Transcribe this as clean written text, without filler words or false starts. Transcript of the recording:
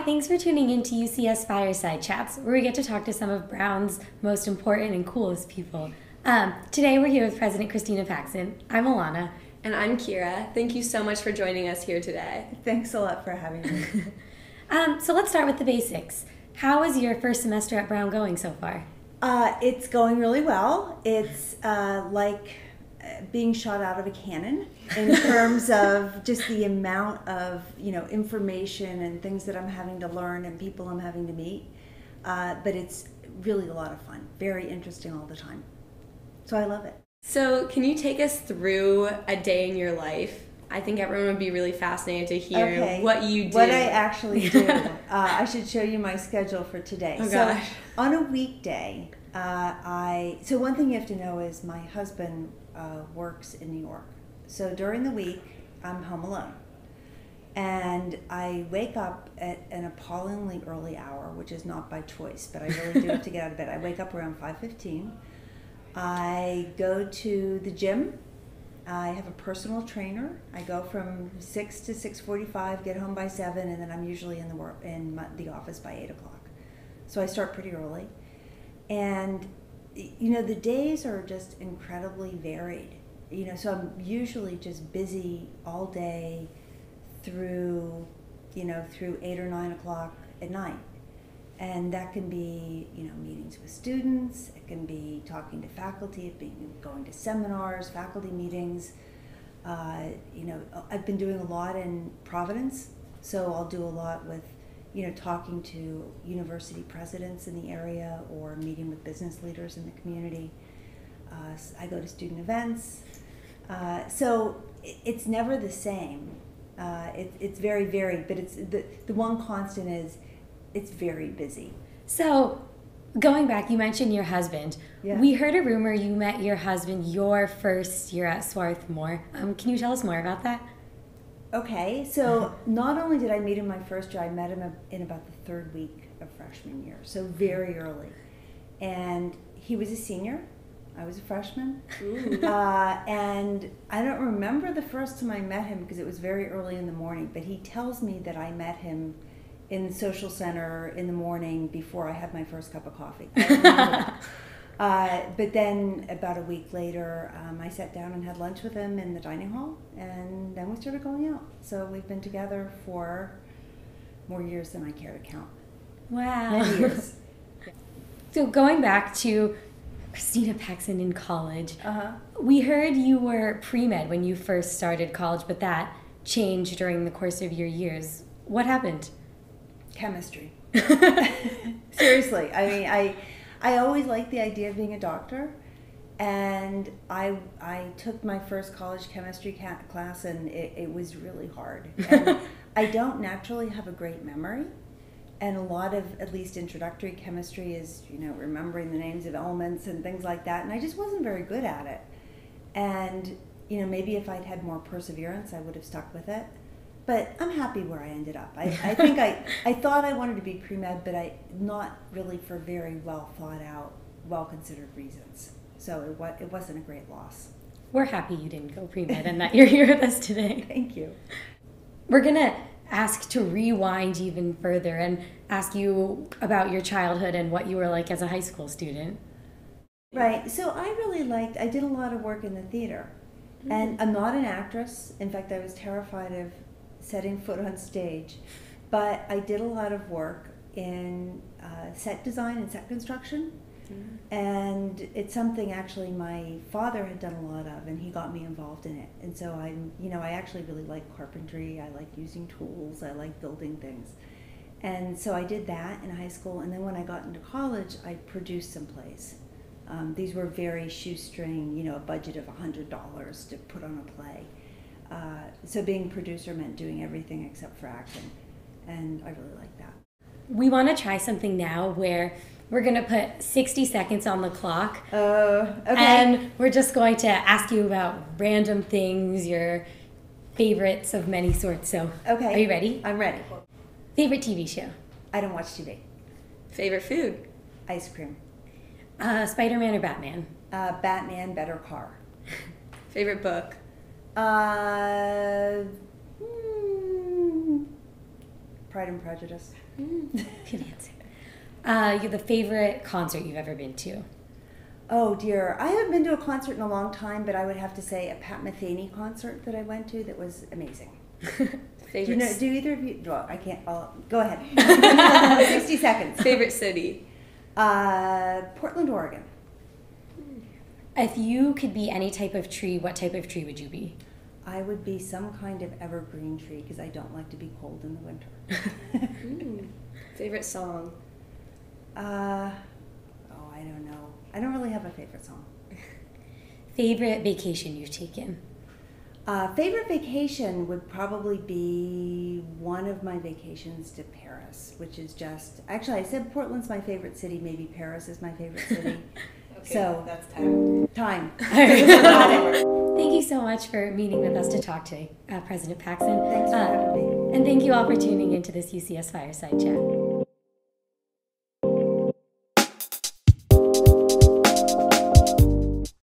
thanks for tuning in to UCS Fireside Chats, where we get to talk to some of Brown's most important and coolest people. Today we're here with President Christina Paxson. I'm Alana. And I'm Kiera. Thank you so much for joining us here today. Thanks a lot for having me. So let's start with the basics. How is your first semester at Brown going so far? It's going really well. It's like being shot out of a cannon in terms of just the amount of information and things that I'm having to learn and people I'm having to meet. But it's really a lot of fun. Very interesting all the time. So I love it. So can you take us through a day in your life? I think everyone would be really fascinated to hear what you do. What I actually do. I should show you my schedule for today. Oh gosh. So on a weekday, so one thing you have to know is my husband works in New York. So during the week, I'm home alone. And I wake up at an appallingly early hour, which is not by choice, but I really do have to get out of bed. I wake up around 5:15. I go to the gym. I have a personal trainer. I go from 6 to 6:45, get home by 7, and then I'm usually in the office by 8 o'clock. So I start pretty early. And, the days are just incredibly varied. So I'm usually just busy all day through 8 or 9 o'clock at night. And that can be, meetings with students. It can be talking to faculty. It can be going to seminars, faculty meetings. I've been doing a lot in Providence, so I'll do a lot with, talking to university presidents in the area or meeting with business leaders in the community. I go to student events. So it's never the same. It's very varied, but it's the one constant is it's very busy. So, going back, you mentioned your husband. Yeah. We heard a rumor you met your husband your first year at Swarthmore. Can you tell us more about that? Okay, so not only did I meet him my first year, I met him in about the third week of freshman year, so very early. And he was a senior. I was a freshman. And I don't remember the first time I met him because it was very early in the morning, but he tells me that I met him in the social center in the morning before I had my first cup of coffee. I remember that. But then about a week later, I sat down and had lunch with him in the dining hall, and then we started going out. So we've been together for more years than I care to count. Wow. Many years. So going back to Christina Paxson in college, we heard you were pre-med when you first started college, but that changed during the course of your years. What happened? Chemistry. Seriously. I mean, I always liked the idea of being a doctor, and I took my first college chemistry class, and it was really hard. And I don't naturally have a great memory, and a lot of, at least introductory chemistry is, remembering the names of elements and things like that, and I just wasn't very good at it. And, maybe if I'd had more perseverance, I would have stuck with it. But I'm happy where I ended up. I think I thought I wanted to be pre-med, but not really for very well thought out, well considered reasons. So it wasn't a great loss. We're happy you didn't go pre-med and that you're here with us today. Thank you. We're going to ask to rewind even further and ask you about your childhood and what you were like as a high school student. Right. So I did a lot of work in the theater. And I'm not an actress. In fact, I was terrified of setting foot on stage, but I did a lot of work in set design and set construction, and it's something actually my father had done a lot of, and he got me involved in it. And so I actually really like carpentry. I like using tools. I like building things, and so I did that in high school. And then when I got into college, I produced some plays. These were very shoestring, a budget of $100 to put on a play. So being a producer meant doing everything except for acting, and I really like that. We want to try something now where we're going to put 60 seconds on the clock, Okay. and we're just going to ask you about random things, your favorites of many sorts. So, Okay. Are you ready? I'm ready. Favorite TV show? I don't watch TV. Favorite food? Ice cream. Spider-Man or Batman? Batman, better car. Favorite book? Pride and Prejudice. Good answer. The favorite concert you've ever been to? Oh dear, I haven't been to a concert in a long time, but I would have to say a Pat Metheny concert that I went to that was amazing. Favorite? Do either of you? Well, I can't. Go ahead. 60 seconds. Favorite city? Portland, Oregon. If you could be any type of tree, what type of tree would you be? I would be some kind of evergreen tree because I don't like to be cold in the winter. Favorite song? I don't know. I don't really have a favorite song. Favorite vacation you've taken? Favorite vacation would probably be one of my vacations to Paris, which is just... Actually, I said Portland's my favorite city. Maybe Paris is my favorite city. Okay, so that's time. Time. Thank you so much for meeting with us to talk today, President Paxson. Thanks for having me. And thank you all for tuning into this UCS Fireside Chat.